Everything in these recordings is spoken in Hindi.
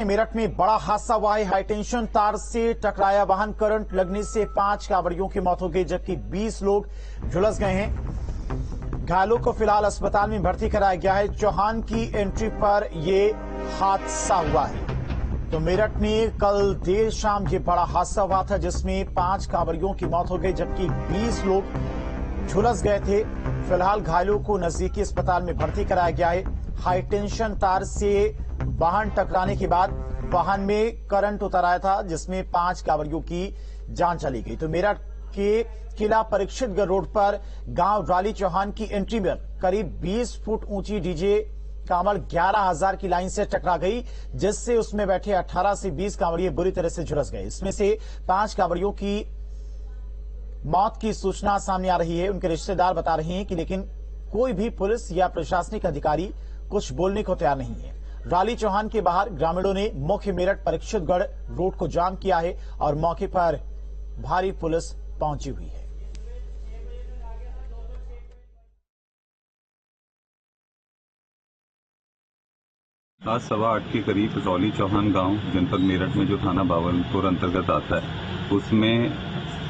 मेरठ में बड़ा हादसा हुआ है। हाईटेंशन तार से टकराया वाहन, करंट लगने से 5 कांवड़ियों की मौत हो गई, जबकि 20 लोग झुलस गए हैं। घायलों को फिलहाल अस्पताल में भर्ती कराया गया है। चौहान की एंट्री पर यह हादसा हुआ है। तो मेरठ में कल देर शाम ये बड़ा हादसा हुआ था, जिसमें 5 कांवड़ियों की मौत हो गई, जबकि 20 लोग झुलस गए थे। फिलहाल घायलों को नजदीकी अस्पताल में भर्ती कराया गया है। हाईटेंशन तार से वाहन टकराने के बाद वाहन में करंट उतर आया था, जिसमें 5 कांवड़ियों की जान चली गई। तो मेरठ के किला परीक्षितगढ़ रोड पर गांव राली चौहान की एंट्री में करीब 20 फुट ऊंची डीजे कांवड़ 11,000 की लाइन से टकरा गई, जिससे उसमें बैठे 18 से 20 कांवड़िए बुरी तरह से झुलस गए। इसमें से 5 कांवड़ियों की मौत की सूचना सामने आ रही है। उनके रिश्तेदार बता रहे हैं कि लेकिन कोई भी पुलिस या प्रशासनिक अधिकारी कुछ बोलने को तैयार नहीं है। राली चौहान के बाहर ग्रामीणों ने मुख्य मेरठ परीक्षितगढ़ रोड को जाम किया है और मौके पर भारी पुलिस पहुंची हुई है। आज 7:15 के करीब रौली चौहान गांव जनपद मेरठ में जो थाना बावनपुर अंतर्गत आता है, उसमें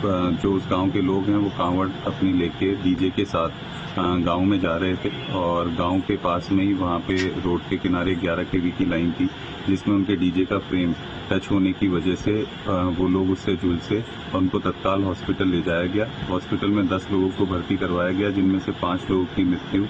जो उस गांव के लोग हैं वो कांवड़ अपनी लेके डीजे के साथ गांव में जा रहे थे और गांव के पास में ही वहां पे रोड के किनारे 11 kV की लाइन थी, जिसमें उनके डीजे का फ्रेम टच होने की वजह से वो लोग उससे झुलसे और उनको तत्काल हॉस्पिटल ले जाया गया। हॉस्पिटल में 10 लोगों को भर्ती करवाया गया, जिनमें से 5 लोगों की मृत्यु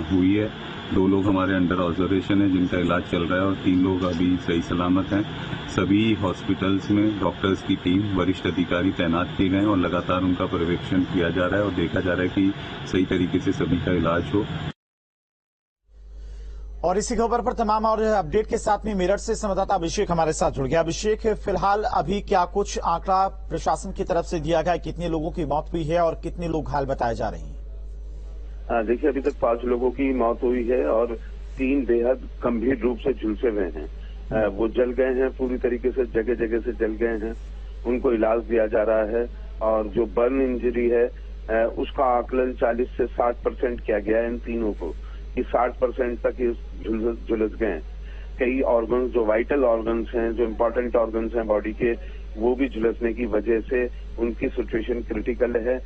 हुई है। 2 लोग हमारे अंडर ऑब्जर्वेशन है, जिनका इलाज चल रहा है और 3 लोग अभी सही सलामत हैं। सभी हॉस्पिटल्स में डॉक्टर्स की टीम, वरिष्ठ अधिकारी तैनात किए गए हैं और लगातार उनका पर्यवेक्षण किया जा रहा है और देखा जा रहा है कि सही तरीके से सभी का इलाज हो। और इसी खबर पर तमाम और अपडेट के साथ में मेरठ से संवाददाता अभिषेक हमारे साथ जुड़ गया। अभिषेक, फिलहाल अभी क्या कुछ आंकड़ा प्रशासन की तरफ से दिया गया, कितने लोगों की मौत हुई है और कितने लोग घायल बताए जा रहे हैं? देखिए, अभी तक 5 लोगों की मौत हुई है और 3 बेहद गंभीर रूप से झुलसे हुए हैं। वो जल गए हैं, पूरी तरीके से जगह जगह से जल गए हैं। उनको इलाज दिया जा रहा है और जो बर्न इंजरी है उसका आकलन 40 से 60% किया गया है इन तीनों को, कि 60% तक झुलस गए हैं। कई ऑर्गन्स, जो वाइटल ऑर्गन्स हैं, जो इम्पोर्टेंट ऑर्गन्स हैं बॉडी के, वो भी झुलसने की वजह से उनकी सिचुएशन क्रिटिकल है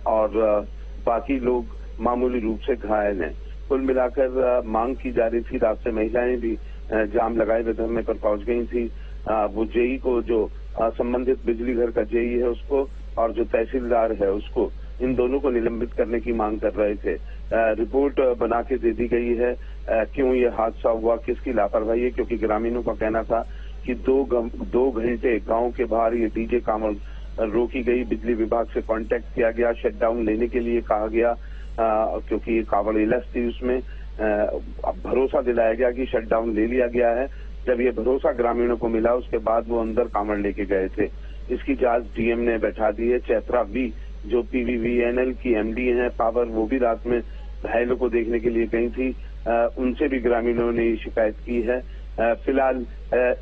और बाकी लोग मामूली रूप से घायल हैं। कुल मिलाकर मांग की जा रही थी, रात से महिलाएं भी जाम लगाए हुए धरने पर पहुंच गई थी। वो जेई को, जो संबंधित बिजली घर का जेई है उसको और जो तहसीलदार है उसको, इन दोनों को निलंबित करने की मांग कर रहे थे। रिपोर्ट बना के दे दी गई है। क्यों ये हादसा हुआ, किसकी लापरवाही है, क्योंकि ग्रामीणों का कहना था कि 2 घंटे गांव के बाहर ये डीजे कांवड़ रोकी गई। बिजली विभाग से कांटेक्ट किया गया, शटडाउन लेने के लिए कहा गया, क्योंकि ये कांवड़ इलस थी। उसमें अब भरोसा दिलाया गया कि शटडाउन ले लिया गया है। जब ये भरोसा ग्रामीणों को मिला, उसके बाद वो अंदर कांवड़ लेके गए थे। इसकी जांच डीएम ने बैठा दी है। चैत्रा वी, जो पीवीवीएनएल की एमडी हैं पावर, वो भी रात में घायलों को देखने के लिए गई थी। उनसे भी ग्रामीणों ने शिकायत की है। फिलहाल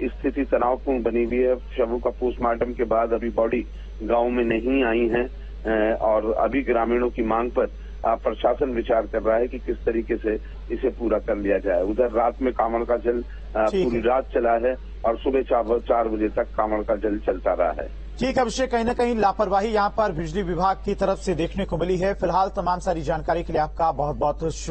स्थिति तनावपूर्ण बनी हुई है। शवों का पोस्टमार्टम के बाद अभी बॉडी गांव में नहीं आई है और अभी ग्रामीणों की मांग पर प्रशासन विचार कर रहा है कि किस तरीके से इसे पूरा कर लिया जाए। उधर रात में कांवड़ का जल पूरी रात चला है और सुबह 4 बजे तक कांवड़ का जल चलता रहा है। ठीक है अभिषेक, कहीं ना कहीं लापरवाही यहां पर बिजली विभाग की तरफ से देखने को मिली है। फिलहाल तमाम सारी जानकारी के लिए आपका बहुत बहुत शुक्रिया।